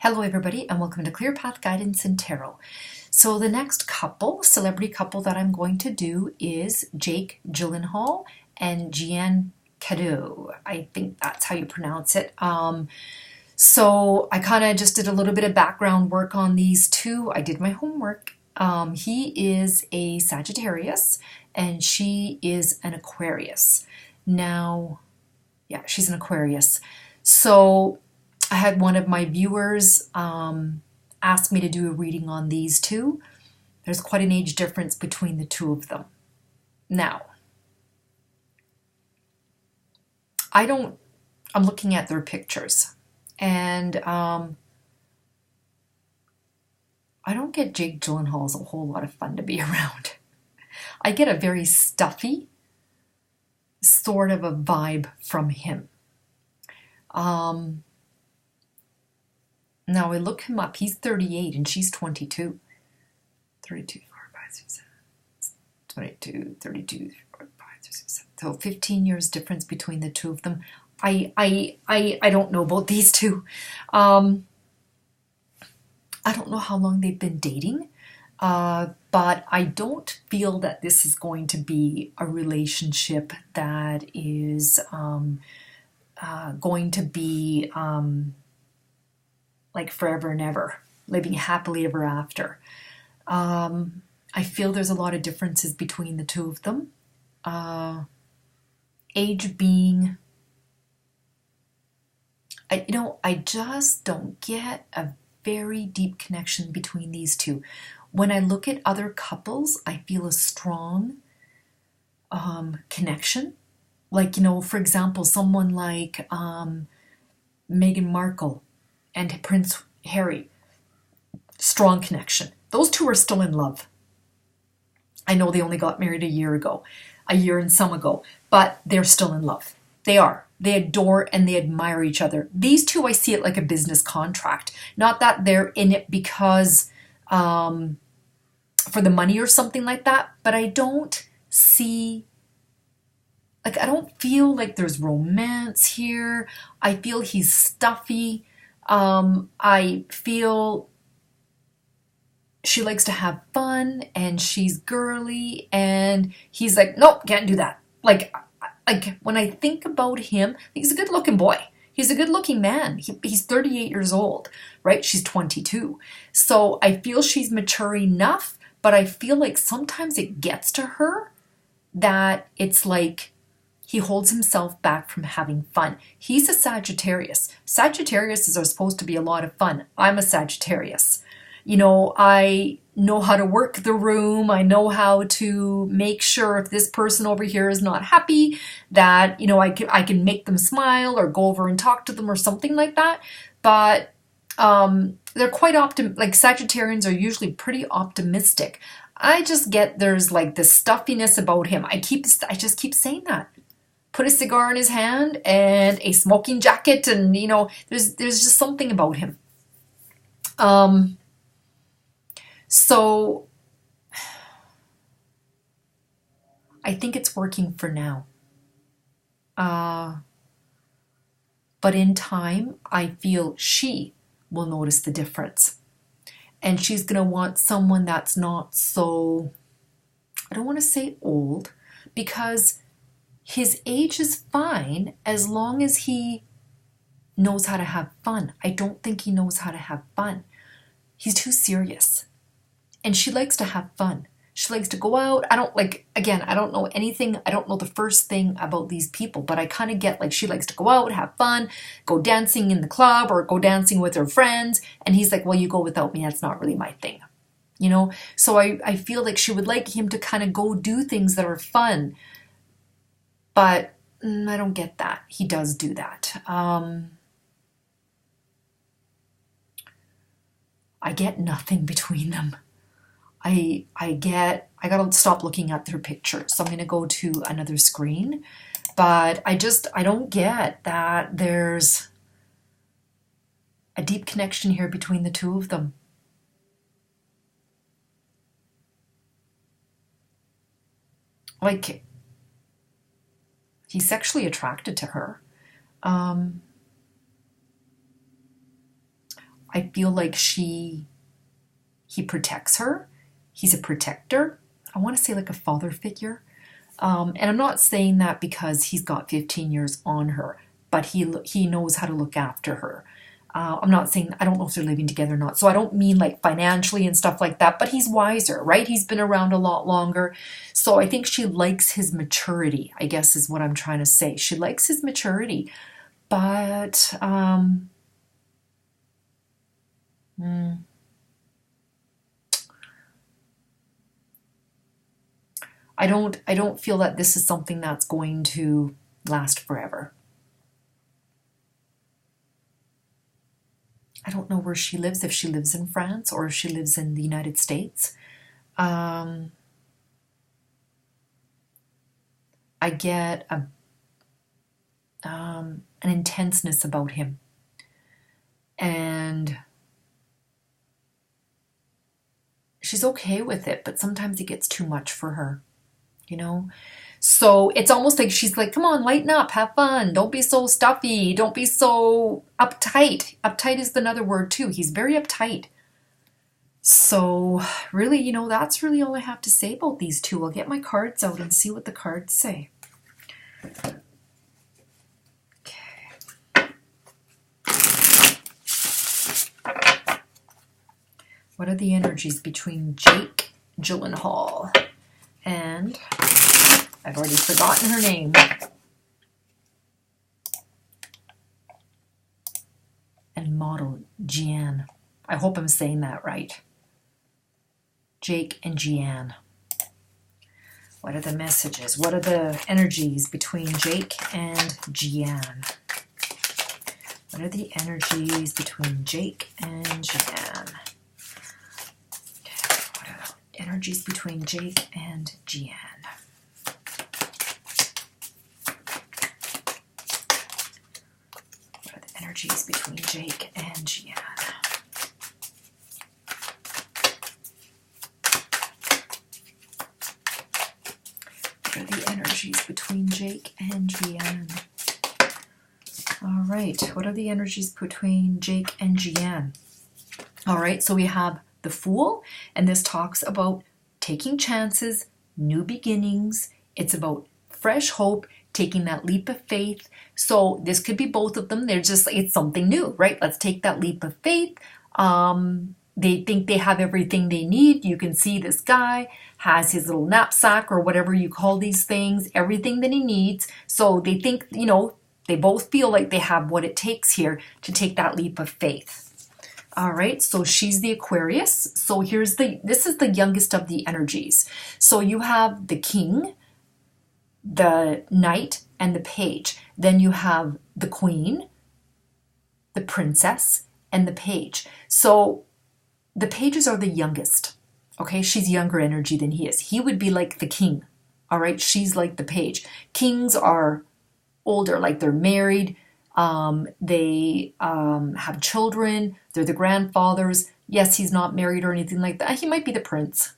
Hello everybody and welcome to Clear Path Guidance and Tarot. So the next celebrity couple that I'm going to do is Jake Gyllenhaal and Jeanne Cadieu. I think that's how you pronounce it. So I kind of just did a little bit of background work on these two. I did my homework. He is a Sagittarius and she is an Aquarius. Now, yeah, she's an Aquarius. So I had one of my viewers ask me to do a reading on these two. There's quite an age difference between the two of them. Now, I'm looking at their pictures, and I don't get Jake Gyllenhaal as a whole lot of fun to be around. I get a very stuffy sort of a vibe from him. Now I look him up. He's 38 and she's 22. 32, 4, 5, 6, 7, 22, 32, 4, 5, 6, 7. So 15 years difference between the two of them. I don't know about these two. I don't know how long they've been dating, but I don't feel that this is going to be a relationship that is going to be like forever and ever, living happily ever after. I feel there's a lot of differences between the two of them. Age being, I just don't get a very deep connection between these two. When I look at other couples, I feel a strong connection. Like, for example, someone like Meghan Markle and Prince Harry, strong connection. Those two are still in love. I know they only got married a year and some ago, but they're still in love. They are. They adore and they admire each other. These two, I see it like a business contract. Not that they're in it because for the money or something like that, but I don't feel like there's romance here. I feel he's stuffy. I feel she likes to have fun and she's girly and he's like, nope, can't do that. Like when I think about him, he's a good looking boy. He's a good looking man. He's 38 years old, right? She's 22. So I feel she's mature enough, but I feel like sometimes it gets to her that it's like he holds himself back from having fun. He's a Sagittarius. Sagittariuses are supposed to be a lot of fun. I'm a Sagittarius. I know how to work the room. I know how to make sure if this person over here is not happy that, I can make them smile or go over and talk to them or something like that. But they're quite like Sagittarians are usually pretty optimistic. I just get there's like this stuffiness about him. I just keep saying that. Put a cigar in his hand and a smoking jacket, and there's just something about him. So I think it's working for now. But in time, I feel she will notice the difference. And she's going to want someone that's not so, I don't want to say old, because his age is fine as long as he knows how to have fun. I don't think he knows how to have fun. He's too serious. And she likes to have fun. She likes to go out. I don't know anything. I don't know the first thing about these people, but I kind of get like she likes to go out, have fun, go dancing in the club or go dancing with her friends. And he's like, well, you go without me. That's not really my thing. So I feel like she would like him to kind of go do things that are fun. But I don't get that. He does do that. I get nothing between them. I gotta stop looking at their pictures. So I'm gonna go to another screen. But I don't get that there's a deep connection here between the two of them. Like, he's sexually attracted to her. I feel like he protects her. He's a protector. I want to say like a father figure. And I'm not saying that because he's got 15 years on her, but he knows how to look after her. I'm not saying, I don't know if they're living together or not. So I don't mean like financially and stuff like that, but he's wiser, right? He's been around a lot longer. So I think she likes his maturity, I guess is what I'm trying to say. She likes his maturity, but I don't feel that this is something that's going to last forever. I don't know where she lives, if she lives in France or if she lives in the United States. I get an intenseness about him. And she's okay with it, but sometimes it gets too much for her, you know? So it's almost like she's like, come on, lighten up, have fun. Don't be so stuffy. Don't be so uptight. Uptight is another word too. He's very uptight. So really, you know, that's really all I have to say about these two. I'll get my cards out and see what the cards say. Okay. What are the energies between Jake Gyllenhaal and... I've already forgotten her name. And model Jeanne. I hope I'm saying that right. Jake and Jeanne. What are the messages? What are the energies between Jake and Jeanne? What are the energies between Jake and Jeanne? Okay, what are the energies between Jake and Jeanne? Energies between Jake and Jeanne. What are the energies between Jake and Jeanne? All right, what are the energies between Jake and Jeanne? All right, so we have the Fool, and this talks about taking chances, new beginnings. It's about fresh hope, taking that leap of faith. So this could be both of them. They're just, it's something new, right? Let's take that leap of faith. They think they have everything they need. You can see this guy has his little knapsack or whatever you call these things, everything that he needs. So they think, you know, they both feel like they have what it takes here to take that leap of faith. All right, so she's the Aquarius. So this is the youngest of the energies. So you have the King, the Knight, and the Page. Then you have the Queen, the Princess, and the Page. So the Pages are the youngest. Okay, she's younger energy than he is. He would be like the King. All right, she's like the Page. Kings are older, like they're married. They have children. They're the grandfathers. Yes, he's not married or anything like that. He might be the prince.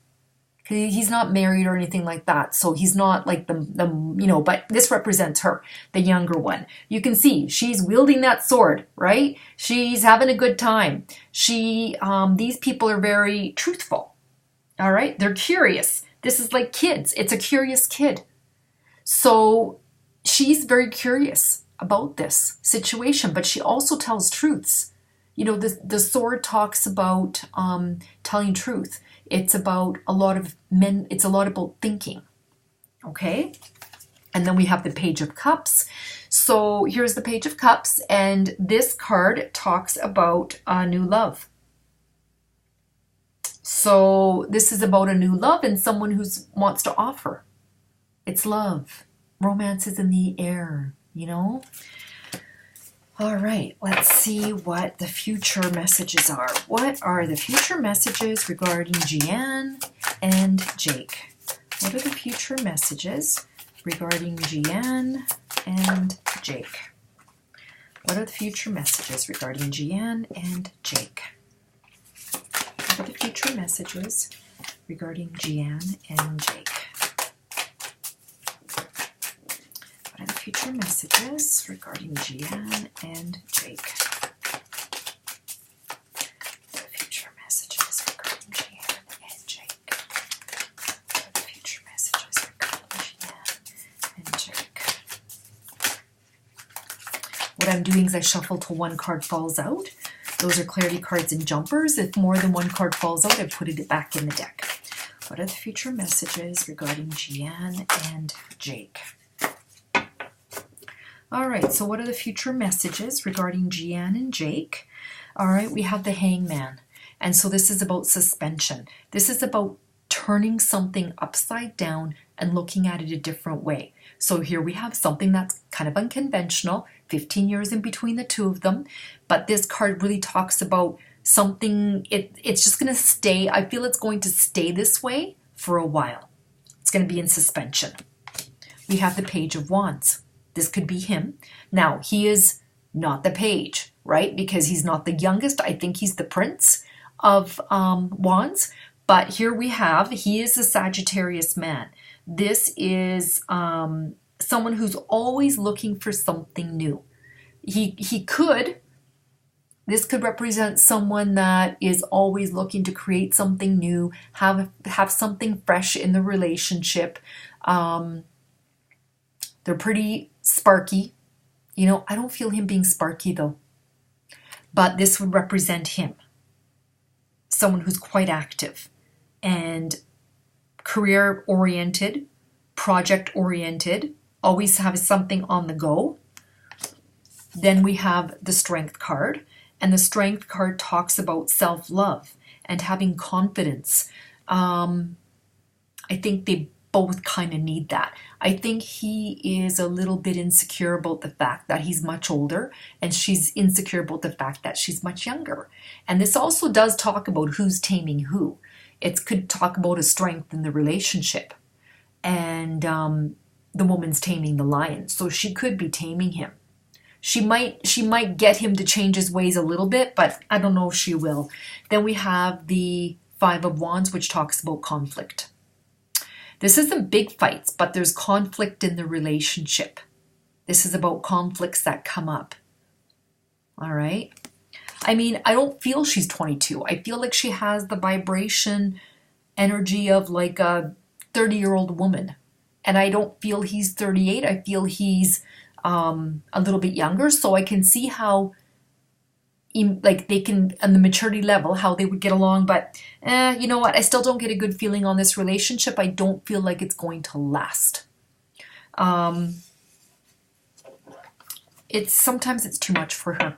He's not married or anything like that. So he's not like the you know, but this represents her, the younger one. You can see she's wielding that sword, right? She's having a good time. These people are very truthful. All right. They're curious. This is like kids. It's a curious kid. So she's very curious about this situation, but she also tells truths. You know, the sword talks about telling truth. It's about a lot of men. It's a lot about thinking. Okay. And then we have the Page of Cups. So here's the Page of Cups. And this card talks about a new love. So this is about a new love and someone who wants to offer. It's love. Romance is in the air, you know? All right, let's see what the future messages are. What are the future messages regarding Jeanne and Jake? What are the future messages regarding Jeanne and Jake? What are the future messages regarding Jeanne and Jake? What are the future messages regarding Jeanne and Jake? What are the future messages regarding Jeanne and Jake? what I'm doing is I shuffle till one card falls out. Those are clarity cards and jumpers. If more than one card falls out, I put it back in the deck. What are the future messages regarding Jeanne and Jake? All right, so what are the future messages regarding Jeanne and Jake? All right, we have the Hangman. And so this is about suspension. This is about turning something upside down and looking at it a different way. So here we have something that's kind of unconventional, 15 years in between the two of them. But this card really talks about something, it's just going to stay. I feel it's going to stay this way for a while. It's going to be in suspension. We have the Page of Wands. This could be him. Now, he is not the page, right? Because he's not the youngest. I think he's the prince of Wands. But here we have, he is a Sagittarius man. This is someone who's always looking for something new. This could represent someone that is always looking to create something new, have something fresh in the relationship. They're pretty sparky. You know, I don't feel him being sparky though. But this would represent him. Someone who's quite active and career-oriented, project-oriented, always have something on the go. Then we have the Strength card. And the Strength card talks about self-love and having confidence. I think they both kind of need that. I think he is a little bit insecure about the fact that he's much older, and she's insecure about the fact that she's much younger. And this also does talk about who's taming who. It could talk about a strength in the relationship, and the woman's taming the lion, so she could be taming him. She might get him to change his ways a little bit, but I don't know if she will. Then we have the Five of Wands, which talks about conflict. This isn't big fights, but there's conflict in the relationship. This is about conflicts that come up. All right. I mean, I don't feel she's 22. I feel like she has the vibration energy of like a 30-year-old woman. And I don't feel he's 38. I feel he's a little bit younger. So I can see how like they can, on the maturity level, how they would get along. But you know what? I still don't get a good feeling on this relationship. I don't feel like it's going to last. Sometimes it's too much for her.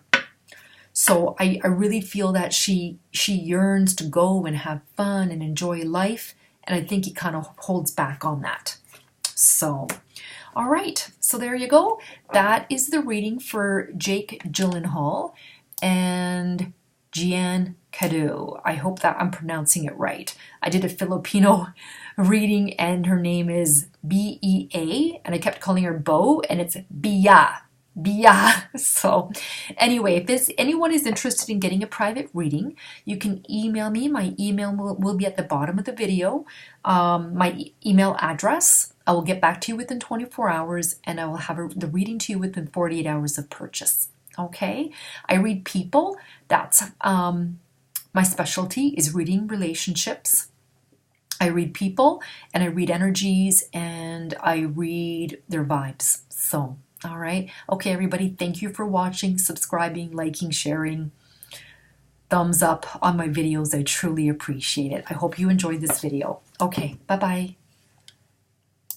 So I really feel that she yearns to go and have fun and enjoy life. And I think he kind of holds back on that. So, all right. So there you go. That is the reading for Jake Gyllenhaal and Jeanne Cadieu. I hope that I'm pronouncing it right. I did a Filipino reading and her name is B-E-A and I kept calling her Bo and it's Bia. Bia. So anyway, if anyone is interested in getting a private reading, you can email me. My email will be at the bottom of the video. My email address. I will get back to you within 24 hours and I will have the reading to you within 48 hours of purchase. Okay, I read people. That's my specialty is reading relationships. I read people and I read energies and I read their vibes. So, all right. Okay, everybody, thank you for watching, subscribing, liking, sharing. Thumbs up on my videos. I truly appreciate it. I hope you enjoyed this video. Okay, bye-bye.